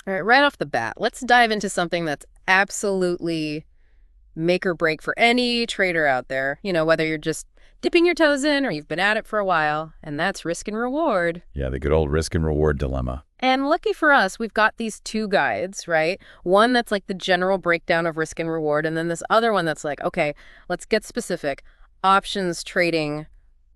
All right, right off the bat, let's dive into something that's absolutely make or break for any trader out there, whether you're just dipping your toes in or you've been at it for a while, and that's risk and reward. Yeah, the good old risk and reward dilemma. And lucky for us, we've got these two guides, right? One that's like the general breakdown of risk and reward, and then this other one that's like, okay, let's get specific. Options trading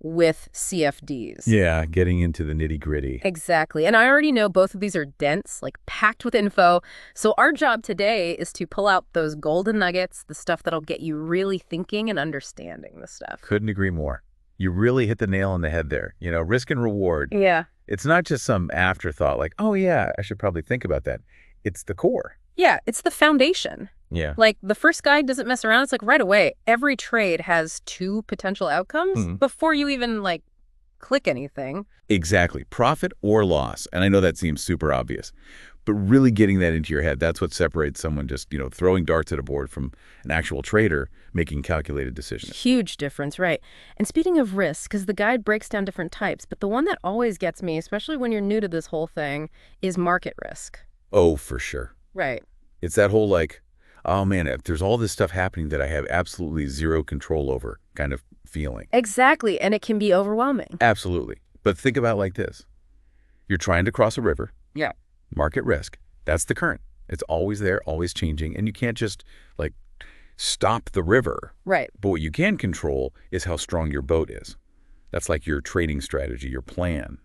with CFDs. Yeah, getting into the nitty-gritty. Exactly. And I already know both of these are dense, like packed with info. So our job today is to pull out those golden nuggets, the stuff that'll get you really thinking and understanding the stuff. Couldn't agree more. You really hit the nail on the head there. Risk and reward. Yeah. It's not just some afterthought like, oh yeah, I should probably think about that. It's the core. Yeah, it's the foundation. Yeah. Like the first guide doesn't mess around. It's like right away, every trade has two potential outcomes before you even click anything. Exactly. Profit or loss. And I know that seems super obvious, but really getting that into your head, that's what separates someone just, throwing darts at a board from an actual trader making calculated decisions. Huge difference, right? And speaking of risk, because the guide breaks down different types, but the one that always gets me, especially when you're new to this whole thing, is market risk. Oh, for sure. Right. It's that whole oh man, if there's all this stuff happening that I have absolutely zero control over kind of feeling. Exactly. And it can be overwhelming. Absolutely. But think about it like this. You're trying to cross a river. Yeah. Market risk. That's the current. It's always there, always changing. And you can't just stop the river. Right. But what you can control is how strong your boat is. That's like your trading strategy, your plan.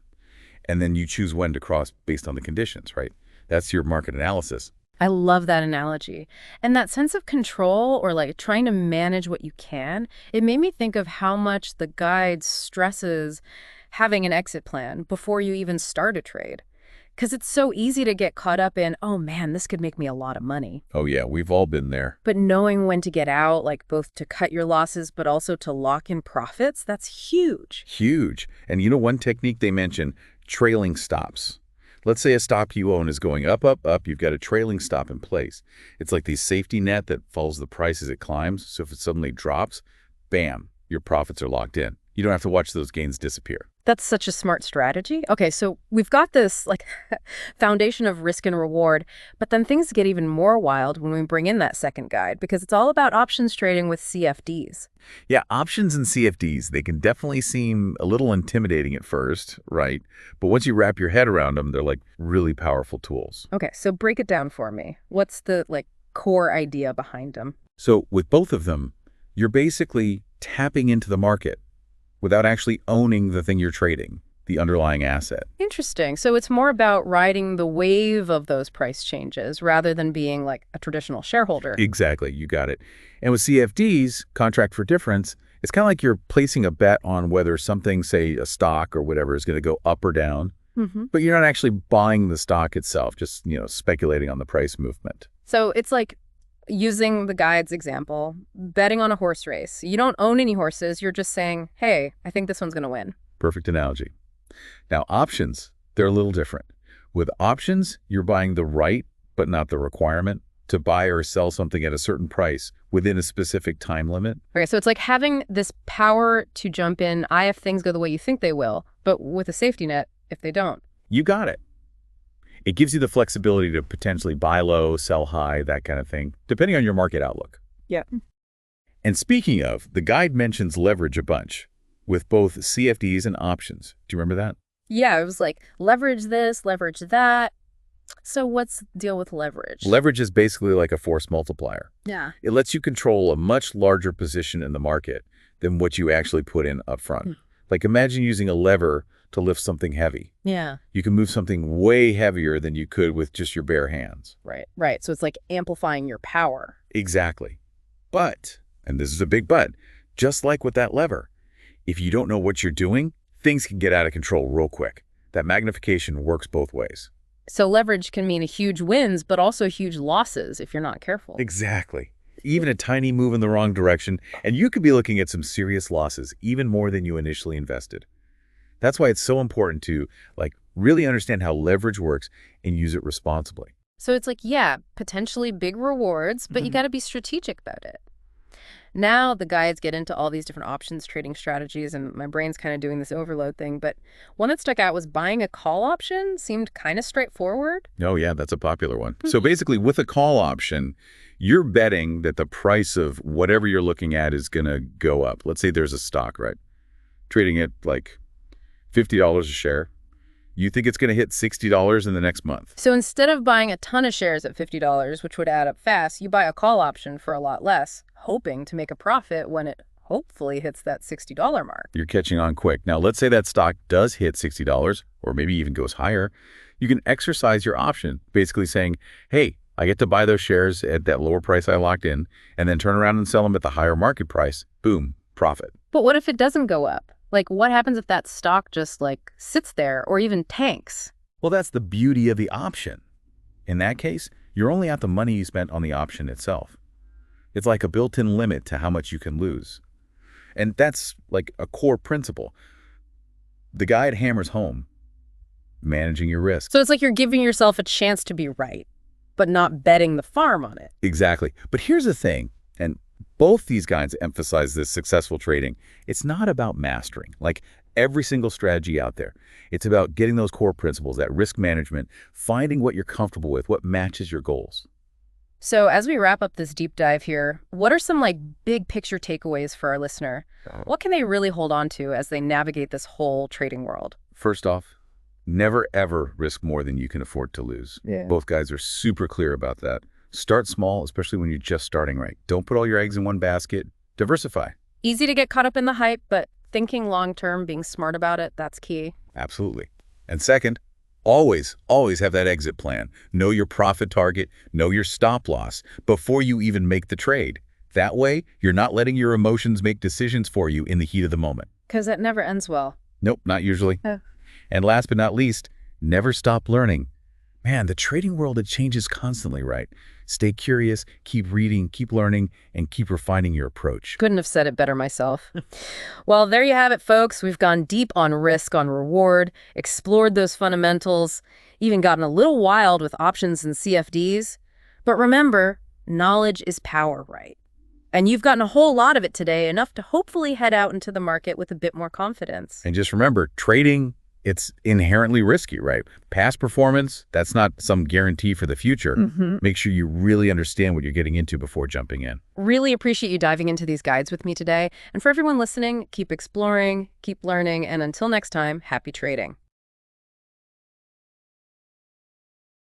And then you choose when to cross based on the conditions, right? That's your market analysis. I love that analogy. And that sense of control or trying to manage what you can, it made me think of how much the guide stresses having an exit plan before you even start a trade. Because it's so easy to get caught up in, oh man, this could make me a lot of money. Oh yeah, we've all been there. But knowing when to get out, both to cut your losses, but also to lock in profits, that's huge. Huge. And one technique they mention, trailing stops. Let's say a stop you own is going up, up, up. You've got a trailing stop in place. It's like the safety net that follows the price as it climbs. So if it suddenly drops, bam, your profits are locked in. You don't have to watch those gains disappear. That's such a smart strategy. Okay, so we've got this foundation of risk and reward, but then things get even more wild when we bring in that second guide because it's all about options trading with CFDs. Yeah, options and CFDs, they can definitely seem a little intimidating at first, right? But once you wrap your head around them, they're really powerful tools. Okay, so break it down for me. What's the core idea behind them? So with both of them, you're basically tapping into the market without actually owning the thing you're trading, the underlying asset. Interesting. So it's more about riding the wave of those price changes rather than being a traditional shareholder. Exactly. You got it. And with CFDs, contract for difference, it's kind of like you're placing a bet on whether something, say a stock or whatever, is going to go up or down. But you're not actually buying the stock itself, just, speculating on the price movement. So it's using the guide's example, betting on a horse race. You don't own any horses. You're just saying, hey, I think this one's going to win. Perfect analogy. Now, options, they're a little different. With options, you're buying the right, but not the requirement, to buy or sell something at a certain price within a specific time limit. Okay, so it's like having this power to jump in, if things go the way you think they will, but with a safety net if they don't. You got it. It gives you the flexibility to potentially buy low, sell high, that kind of thing, depending on your market outlook. Yeah. And speaking of, the guide mentions leverage a bunch with both CFDs and options. Do you remember that? Yeah, it was leverage this, leverage that. So what's the deal with leverage? Leverage is basically like a force multiplier. Yeah. It lets you control a much larger position in the market than what you actually put in up front. Imagine using a lever to lift something heavy. Yeah. You can move something way heavier than you could with just your bare hands. Right. So it's amplifying your power. Exactly. But, and this is a big but, just like with that lever, if you don't know what you're doing, things can get out of control real quick. That magnification works both ways. So leverage can mean huge wins, but also huge losses if you're not careful. Exactly. Even a tiny move in the wrong direction, and you could be looking at some serious losses, even more than you initially invested. That's why it's so important to really understand how leverage works and use it responsibly. So it's potentially big rewards, but you got to be strategic about it. Now the guides get into all these different options trading strategies, and my brain's kind of doing this overload thing. But one that stuck out was buying a call option seemed kind of straightforward. Oh, yeah, that's a popular one. So basically, with a call option, you're betting that the price of whatever you're looking at is going to go up. Let's say there's a stock, right? Trading at like $50 a share. You think it's going to hit $60 in the next month. So instead of buying a ton of shares at $50, which would add up fast, you buy a call option for a lot less, hoping to make a profit when it hopefully hits that $60 mark. You're catching on quick. Now, let's say that stock does hit $60 or maybe even goes higher. You can exercise your option, basically saying, hey, I get to buy those shares at that lower price I locked in and then turn around and sell them at the higher market price. Boom, profit. But what if it doesn't go up? Like, what happens if that stock just, like, sits there or even tanks? Well, that's the beauty of the option. In that case, you're only out the money you spent on the option itself. It's like a built-in limit to how much you can lose. And that's like a core principle. The guide hammers home managing your risk. So it's like you're giving yourself a chance to be right, but not betting the farm on it. Exactly. But here's the thing, and both these guides emphasize this successful trading. It's not about mastering, like every single strategy out there. It's about getting those core principles, that risk management, finding what you're comfortable with, what matches your goals. So as we wrap up this deep dive here, what are some like big picture takeaways for our listener? What can they really hold on to as they navigate this whole trading world? First off, never ever risk more than you can afford to lose. Yeah. Both guys are super clear about that. Start small, especially when you're just starting right. Don't put all your eggs in one basket. Diversify. Easy to get caught up in the hype, but thinking long-term, being smart about it, that's key. Absolutely. And second, always have that exit plan. Know your profit target, know your stop loss before you even make the trade. That way, you're not letting your emotions make decisions for you in the heat of the moment. Because that never ends well. Nope, not usually. Oh. And last but not least, never stop learning. Man, the trading world, it changes constantly, right? Stay curious, keep reading, keep learning, and keep refining your approach. Couldn't have said it better myself. Well, there you have it, folks. We've gone deep on risk, on reward, explored those fundamentals, even gotten a little wild with options and CFDs. But remember, knowledge is power, right? And you've gotten a whole lot of it today, enough to hopefully head out into the market with a bit more confidence. And just remember, trading, it's inherently risky, right? Past performance, that's not some guarantee for the future. Make sure you really understand what you're getting into before jumping in. Really appreciate you diving into these guides with me today. And for everyone listening, keep exploring, keep learning, and until next time, happy trading.